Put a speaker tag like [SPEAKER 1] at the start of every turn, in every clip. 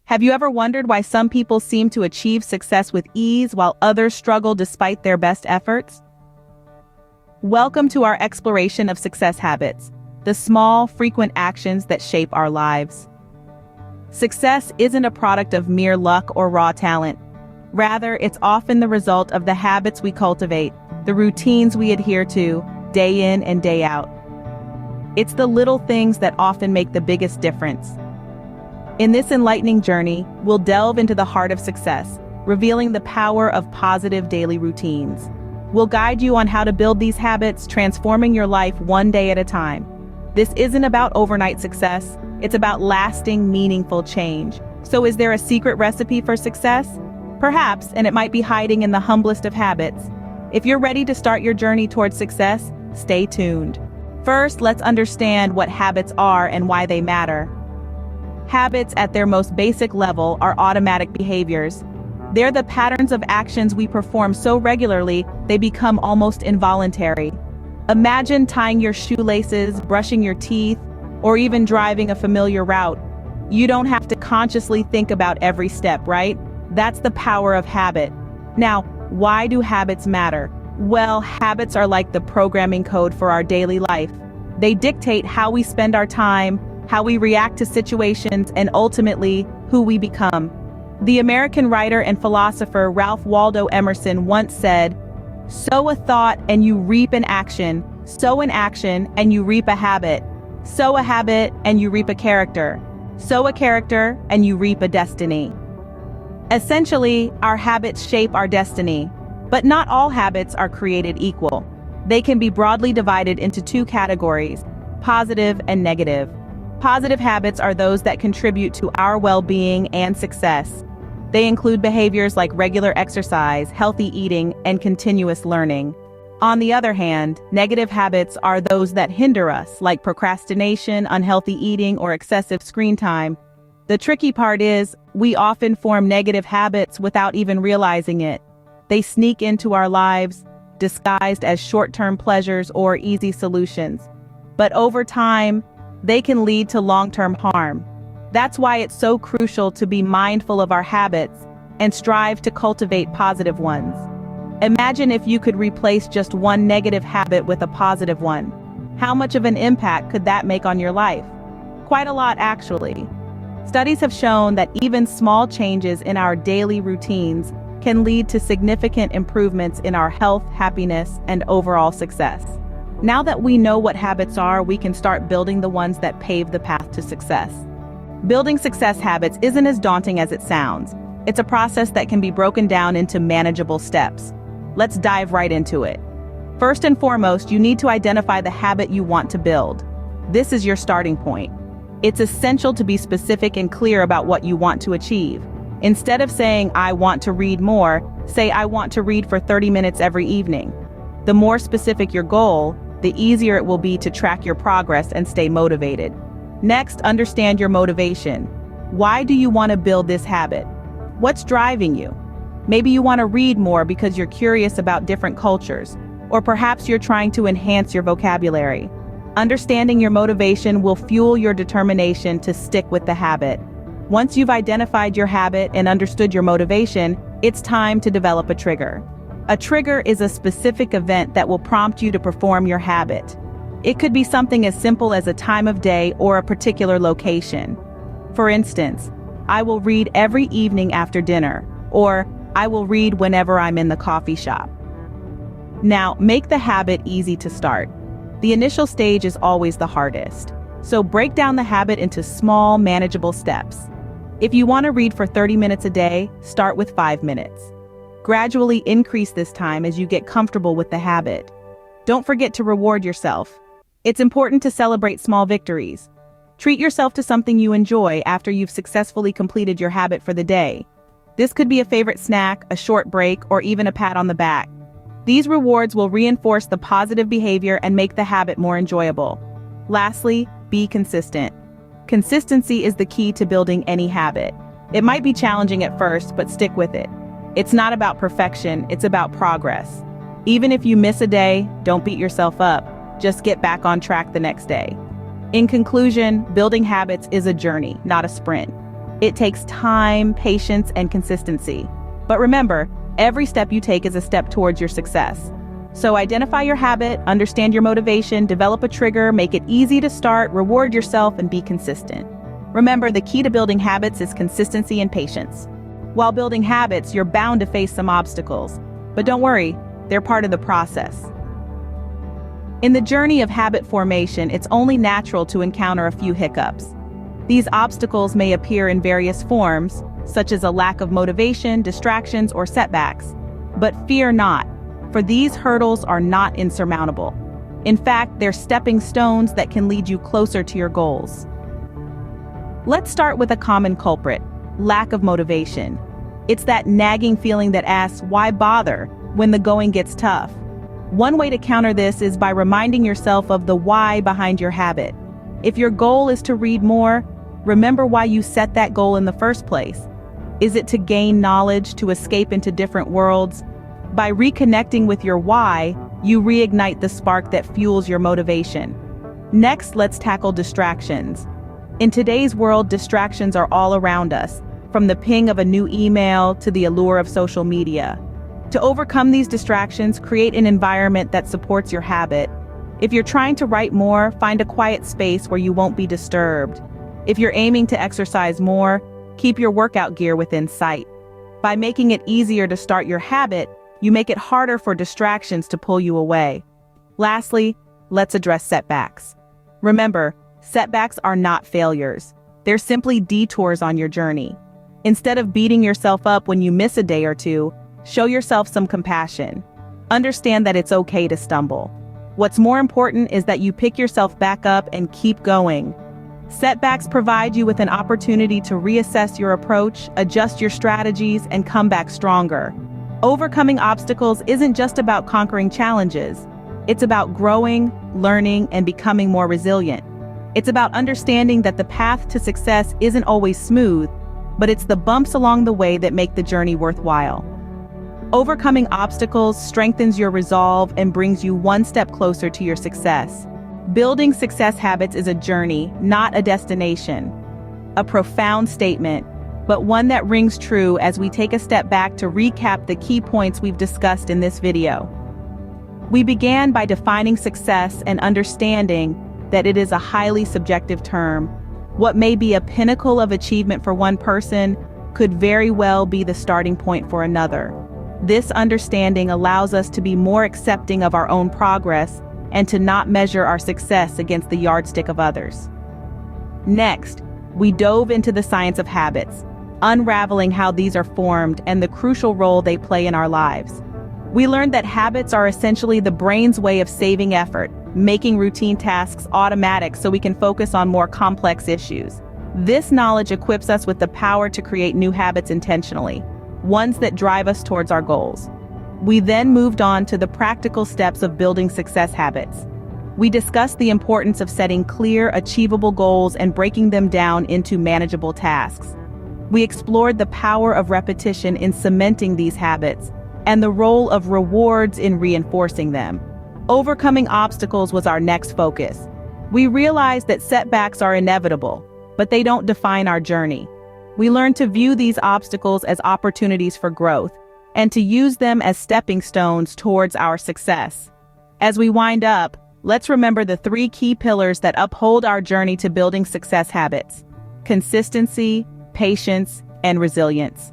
[SPEAKER 1] Have you ever wondered why some people seem to achieve success with ease while others struggle despite their best efforts? Welcome to our exploration of success habits, the small, frequent actions that shape our lives. Success isn't a product of mere luck or raw talent. Rather, it's often the result of the habits we cultivate, the routines we adhere to, day in and day out. It's the little things that often make the biggest difference. In this enlightening journey, we'll delve into the heart of success, revealing the power of positive daily routines. We'll guide you on how to build these habits, transforming your life one day at a time. This isn't about overnight success, it's about lasting, meaningful change. So is there a secret recipe for success? Perhaps, and it might be hiding in the humblest of habits. If you're ready to start your journey towards success, stay tuned. First, let's understand what habits are and why they matter. Habits at their most basic level are automatic behaviors. They're the patterns of actions we perform so regularly they become almost involuntary. Imagine tying your shoelaces, brushing your teeth, or even driving a familiar route. You don't have to consciously think about every step, right? That's the power of habit. Now, why do habits matter? Well, habits are like the programming code for our daily life. They dictate how we spend our time, how we react to situations, and ultimately, who we become. The American writer and philosopher Ralph Waldo Emerson once said, "Sow a thought and you reap an action. Sow an action and you reap a habit. Sow a habit and you reap a character. Sow a character and you reap a destiny." Essentially, our habits shape our destiny. But not all habits are created equal. They can be broadly divided into two categories: positive and negative. Positive habits are those that contribute to our well-being and success. They include behaviors like regular exercise, healthy eating, and continuous learning. On the other hand, negative habits are those that hinder us, like procrastination, unhealthy eating, or excessive screen time. The tricky part is, we often form negative habits without even realizing it. They sneak into our lives, disguised as short-term pleasures or easy solutions. But over time, they can lead to long-term harm. That's why it's so crucial to be mindful of our habits and strive to cultivate positive ones. Imagine if you could replace just one negative habit with a positive one. How much of an impact could that make on your life? Quite a lot, actually. Studies have shown that even small changes in our daily routines can lead to significant improvements in our health, happiness, and overall success. Now that we know what habits are, we can start building the ones that pave the path to success. Building success habits isn't as daunting as it sounds. It's a process that can be broken down into manageable steps. Let's dive right into it. First and foremost, you need to identify the habit you want to build. This is your starting point. It's essential to be specific and clear about what you want to achieve. Instead of saying, "I want to read more," say, "I want to read for 30 minutes every evening." The more specific your goal, the easier it will be to track your progress and stay motivated. Next, understand your motivation. Why do you want to build this habit? What's driving you? Maybe you want to read more because you're curious about different cultures, or perhaps you're trying to enhance your vocabulary. Understanding your motivation will fuel your determination to stick with the habit. Once you've identified your habit and understood your motivation, it's time to develop a trigger. A trigger is a specific event that will prompt you to perform your habit. It could be something as simple as a time of day or a particular location. For instance, "I will read every evening after dinner," or "I will read whenever I'm in the coffee shop." Now, make the habit easy to start. The initial stage is always the hardest. So break down the habit into small, manageable steps. If you want to read for 30 minutes a day, start with 5 minutes. Gradually increase this time as you get comfortable with the habit. Don't forget to reward yourself. It's important to celebrate small victories. Treat yourself to something you enjoy after you've successfully completed your habit for the day. This could be a favorite snack, a short break, or even a pat on the back. These rewards will reinforce the positive behavior and make the habit more enjoyable. Lastly, be consistent. Consistency is the key to building any habit. It might be challenging at first, but stick with it. It's not about perfection, it's about progress. Even if you miss a day, don't beat yourself up. Just get back on track the next day. In conclusion, building habits is a journey, not a sprint. It takes time, patience, and consistency. But remember, every step you take is a step towards your success. So identify your habit, understand your motivation, develop a trigger, make it easy to start, reward yourself, and be consistent. Remember, the key to building habits is consistency and patience. While building habits, you're bound to face some obstacles. But don't worry, they're part of the process. In the journey of habit formation, it's only natural to encounter a few hiccups. These obstacles may appear in various forms, such as a lack of motivation, distractions, or setbacks. But fear not, for these hurdles are not insurmountable. In fact, they're stepping stones that can lead you closer to your goals. Let's start with a common culprit: lack of motivation. It's that nagging feeling that asks, why bother, when the going gets tough? One way to counter this is by reminding yourself of the why behind your habit. If your goal is to read more, remember why you set that goal in the first place. Is it to gain knowledge, to escape into different worlds? By reconnecting with your why, you reignite the spark that fuels your motivation. Next, let's tackle distractions. In today's world, distractions are all around us, from the ping of a new email to the allure of social media. To overcome these distractions, create an environment that supports your habit. If you're trying to write more, find a quiet space where you won't be disturbed. If you're aiming to exercise more, keep your workout gear within sight. By making it easier to start your habit, you make it harder for distractions to pull you away. Lastly, let's address setbacks. Remember, setbacks are not failures. They're simply detours on your journey. Instead of beating yourself up when you miss a day or two, show yourself some compassion. Understand that it's okay to stumble. What's more important is that you pick yourself back up and keep going. Setbacks provide you with an opportunity to reassess your approach, adjust your strategies, and come back stronger. Overcoming obstacles isn't just about conquering challenges. It's about growing, learning, and becoming more resilient. It's about understanding that the path to success isn't always smooth, but it's the bumps along the way that make the journey worthwhile. Overcoming obstacles strengthens your resolve and brings you one step closer to your success. Building success habits is a journey, not a destination. A profound statement, but one that rings true as we take a step back to recap the key points we've discussed in this video. We began by defining success and understanding that it is a highly subjective term. What may be a pinnacle of achievement for one person could very well be the starting point for another. This understanding allows us to be more accepting of our own progress and to not measure our success against the yardstick of others. Next, we dove into the science of habits, unraveling how these are formed and the crucial role they play in our lives. We learned that habits are essentially the brain's way of saving effort, making routine tasks automatic so we can focus on more complex issues. This knowledge equips us with the power to create new habits intentionally, ones that drive us towards our goals. We then moved on to the practical steps of building success habits. We discussed the importance of setting clear, achievable goals and breaking them down into manageable tasks. We explored the power of repetition in cementing these habits and the role of rewards in reinforcing them. Overcoming obstacles was our next focus. We realized that setbacks are inevitable, but they don't define our journey. We learned to view these obstacles as opportunities for growth and to use them as stepping stones towards our success. As we wind up, let's remember the three key pillars that uphold our journey to building success habits: consistency, patience, and resilience.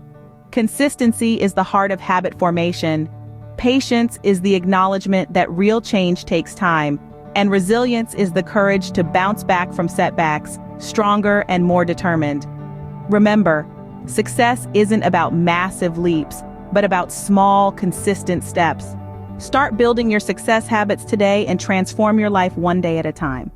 [SPEAKER 1] Consistency is the heart of habit formation. Patience is the acknowledgement that real change takes time, and resilience is the courage to bounce back from setbacks, stronger and more determined. Remember, success isn't about massive leaps, but about small, consistent steps. Start building your success habits today and transform your life one day at a time.